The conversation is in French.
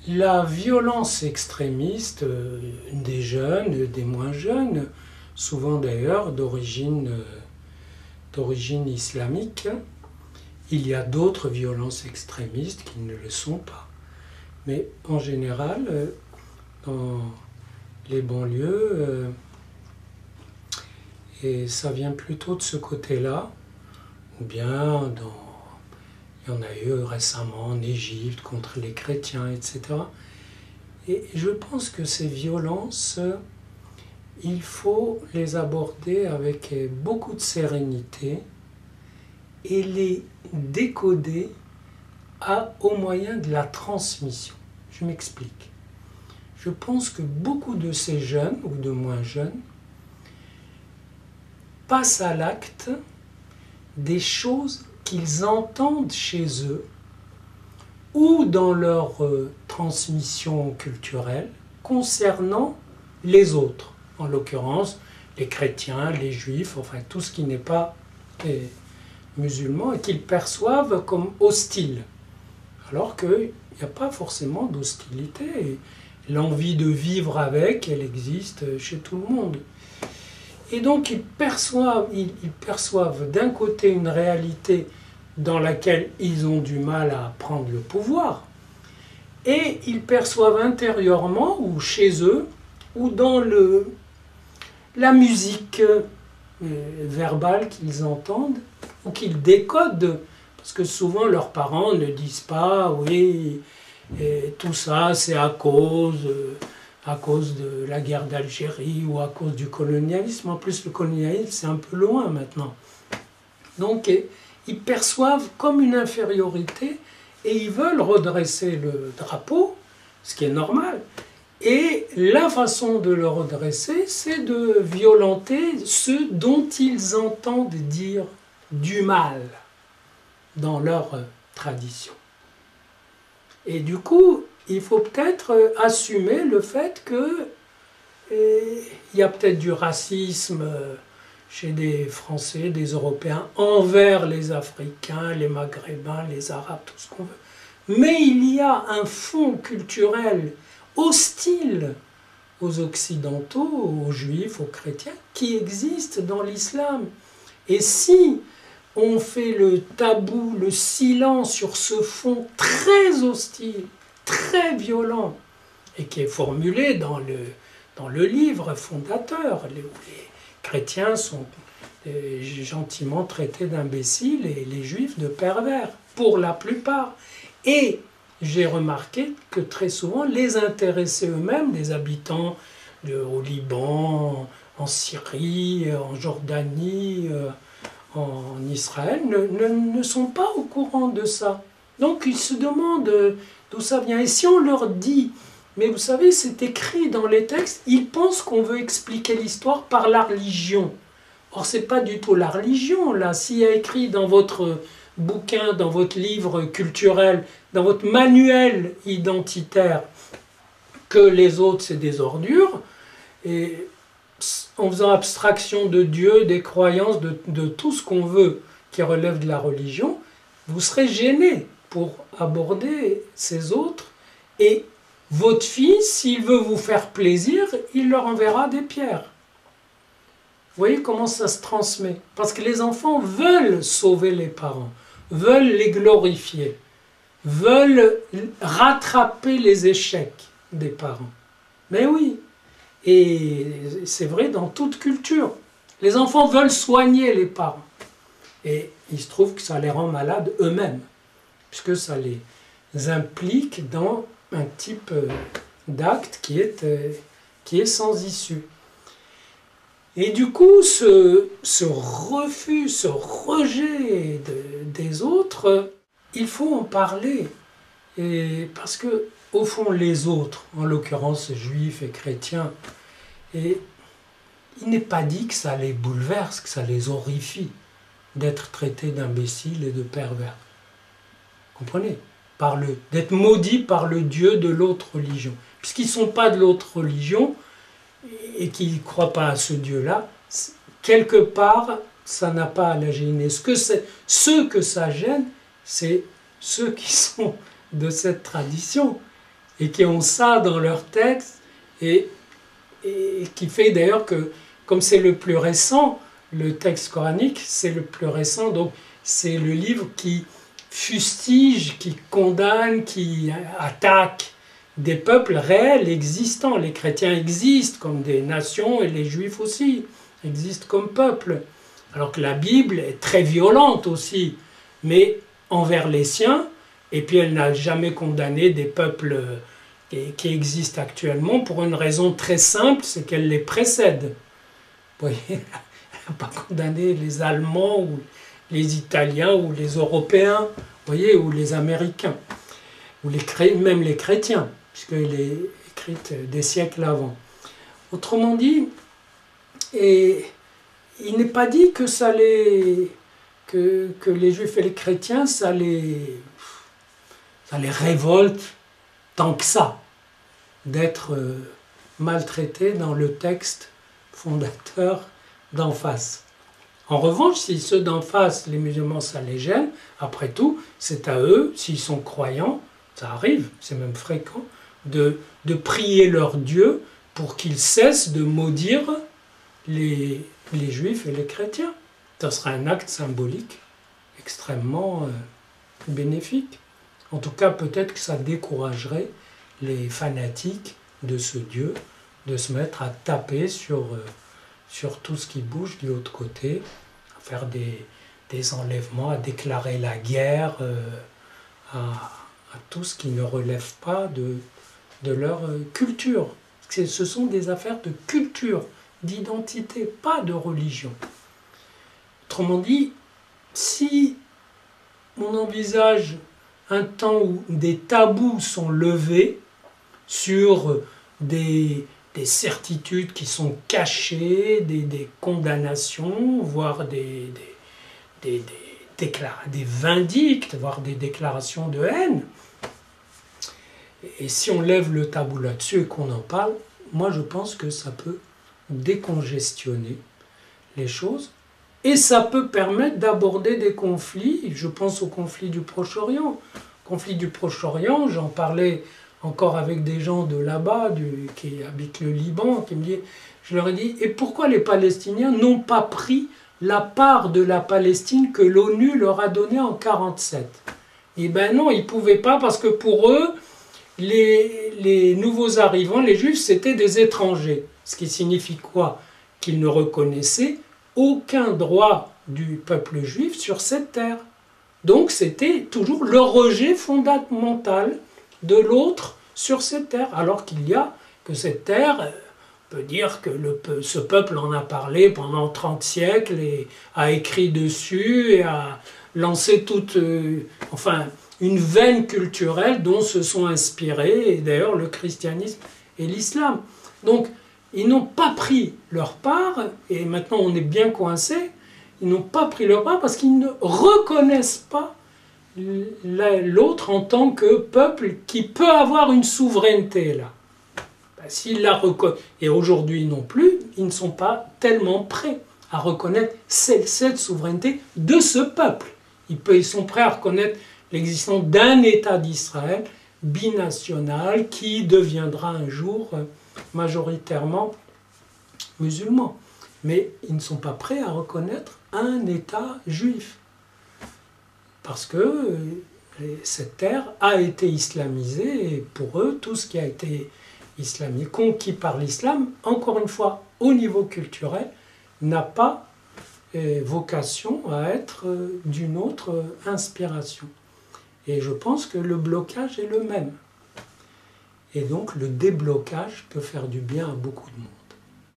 La violence extrémiste des jeunes, des moins jeunes, souvent d'ailleurs d'origine islamique, il y a d'autres violences extrémistes qui ne le sont pas. Mais en général, dans les banlieues, et ça vient plutôt de ce côté-là, ou bien il y en a eu récemment en Égypte contre les chrétiens, etc. Et je pense que ces violences, il faut les aborder avec beaucoup de sérénité et les décoder au moyen de la transmission. Je m'explique. Je pense que beaucoup de ces jeunes, ou de moins jeunes, passent à l'acte des choses qu'ils entendent chez eux ou dans leur transmission culturelle concernant les autres, en l'occurrence les chrétiens, les juifs, enfin tout ce qui n'est pas musulman, et qu'ils perçoivent comme hostile, alors qu'il n'y a pas forcément d'hostilité. L'envie de vivre avec, elle existe chez tout le monde. Et donc ils perçoivent d'un côté une réalité dans laquelle ils ont du mal à prendre le pouvoir, et ils perçoivent intérieurement, ou chez eux, ou dans la musique verbale qu'ils entendent, ou qu'ils décodent, parce que souvent leurs parents ne disent pas « oui, et tout ça c'est à cause de la guerre d'Algérie ou à cause du colonialisme ». En plus, le colonialisme, c'est un peu loin maintenant. Donc, ils perçoivent comme une infériorité et ils veulent redresser le drapeau, ce qui est normal. Et la façon de le redresser, c'est de violenter ceux dont ils entendent dire du mal dans leur tradition. Et du coup, il faut peut-être assumer le fait qu'il y a peut-être du racisme chez des Français, des Européens, envers les Africains, les Maghrébins, les Arabes, tout ce qu'on veut. Mais il y a un fond culturel hostile aux Occidentaux, aux Juifs, aux chrétiens, qui existe dans l'islam. Et si on fait le tabou, le silence sur ce fond très hostile, très violent, et qui est formulé dans le livre fondateur, où les chrétiens sont gentiment traités d'imbéciles et les juifs de pervers, pour la plupart. Et j'ai remarqué que très souvent, les intéressés eux-mêmes, les habitants au Liban, en Syrie, en Jordanie, en Israël, ne sont pas au courant de ça. Donc ils se demandent d'où ça vient. Et si on leur dit, mais vous savez, c'est écrit dans les textes, ils pensent qu'on veut expliquer l'histoire par la religion. Or, ce n'est pas du tout la religion, là. S'il y a écrit dans votre bouquin, dans votre livre culturel, dans votre manuel identitaire, que les autres, c'est des ordures, et en faisant abstraction de Dieu, des croyances, de tout ce qu'on veut qui relève de la religion, vous serez gêné pour aborder ces autres, et votre fils, s'il veut vous faire plaisir, il leur enverra des pierres. Vous voyez comment ça se transmet? Parce que les enfants veulent sauver les parents, veulent les glorifier, veulent rattraper les échecs des parents. Mais oui, et c'est vrai dans toute culture. Les enfants veulent soigner les parents. Et il se trouve que ça les rend malades eux-mêmes, puisque ça les implique dans un type d'acte qui est sans issue. Et du coup, ce refus, ce rejet des autres, il faut en parler. Et parce que, au fond, les autres, en l'occurrence juifs et chrétiens, et il n'est pas dit que ça les bouleverse, que ça les horrifie d'être traités d'imbéciles et de pervers. Comprenez? D'être maudits par le Dieu de l'autre religion. Puisqu'ils ne sont pas de l'autre religion et qu'ils ne croient pas à ce Dieu-là, quelque part, ça n'a pas à la gêner. Ceux que ça gêne, c'est ceux qui sont de cette tradition, et qui ont ça dans leur texte, et qui fait d'ailleurs que, comme c'est le plus récent, le texte coranique, c'est le plus récent, donc c'est le livre qui fustige, qui condamne, qui attaque des peuples réels, existants. Les chrétiens existent comme des nations et les juifs aussi existent comme peuple. Alors que la Bible est très violente aussi, mais envers les siens, et puis elle n'a jamais condamné des peuples qui existent actuellement pour une raison très simple, c'est qu'elle les précède. Vous voyez, elle n'a pas condamné les Allemands ou les Italiens ou les Européens, vous voyez, ou les Américains, ou même les chrétiens, puisqu'elle est écrite des siècles avant. Autrement dit, et il n'est pas dit que que les juifs et les chrétiens, ça les révolte tant que ça, d'être maltraités dans le texte fondateur d'en face. En revanche, si ceux d'en face, les musulmans, ça les gêne, après tout, c'est à eux, s'ils sont croyants, ça arrive, c'est même fréquent, de prier leur Dieu pour qu'ils cessent de maudire les juifs et les chrétiens. Ça sera un acte symbolique extrêmement bénéfique. En tout cas, peut-être que ça découragerait les fanatiques de ce Dieu de se mettre à taper sur tout ce qui bouge de l'autre côté, à faire des enlèvements, à déclarer la guerre à tout ce qui ne relève pas de leur culture. Ce sont des affaires de culture, d'identité, pas de religion. Autrement dit, si on envisage un temps où des tabous sont levés sur des certitudes qui sont cachées, des condamnations, voire des vindictes, voire des déclarations de haine, et si on lève le tabou là-dessus et qu'on en parle, moi je pense que ça peut décongestionner les choses et ça peut permettre d'aborder des conflits. Je pense au conflit du Proche-Orient. Conflit du Proche-Orient, j'en parlais encore avec des gens de là-bas, qui habitent le Liban, qui me disaient, je leur ai dit, et pourquoi les Palestiniens n'ont pas pris la part de la Palestine que l'ONU leur a donnée en 1947? Eh bien non, ils ne pouvaient pas parce que pour eux, les nouveaux arrivants, les Juifs, c'était des étrangers. Ce qui signifie quoi? Qu'ils ne reconnaissaient aucun droit du peuple juif sur cette terre. Donc c'était toujours le rejet fondamental de l'autre sur cette terre. Alors qu'il y a que cette terre, on peut dire que ce peuple en a parlé pendant 30 siècles et a écrit dessus et a lancé toute... une veine culturelle dont se sont inspirés, et d'ailleurs le christianisme et l'islam. Donc, ils n'ont pas pris leur part, et maintenant on est bien coincés, ils n'ont pas pris leur part parce qu'ils ne reconnaissent pas l'autre en tant que peuple qui peut avoir une souveraineté là. S'ils la reconnaissent, et aujourd'hui non plus, ils ne sont pas tellement prêts à reconnaître cette souveraineté de ce peuple. Ils sont prêts à reconnaître l'existence d'un État d'Israël binational qui deviendra un jour majoritairement musulman. Mais ils ne sont pas prêts à reconnaître un État juif. Parce que cette terre a été islamisée et pour eux, tout ce qui a été islamisé, conquis par l'islam, encore une fois, au niveau culturel, n'a pas vocation à être d'une autre inspiration. Et je pense que le blocage est le même. Et donc le déblocage peut faire du bien à beaucoup de monde.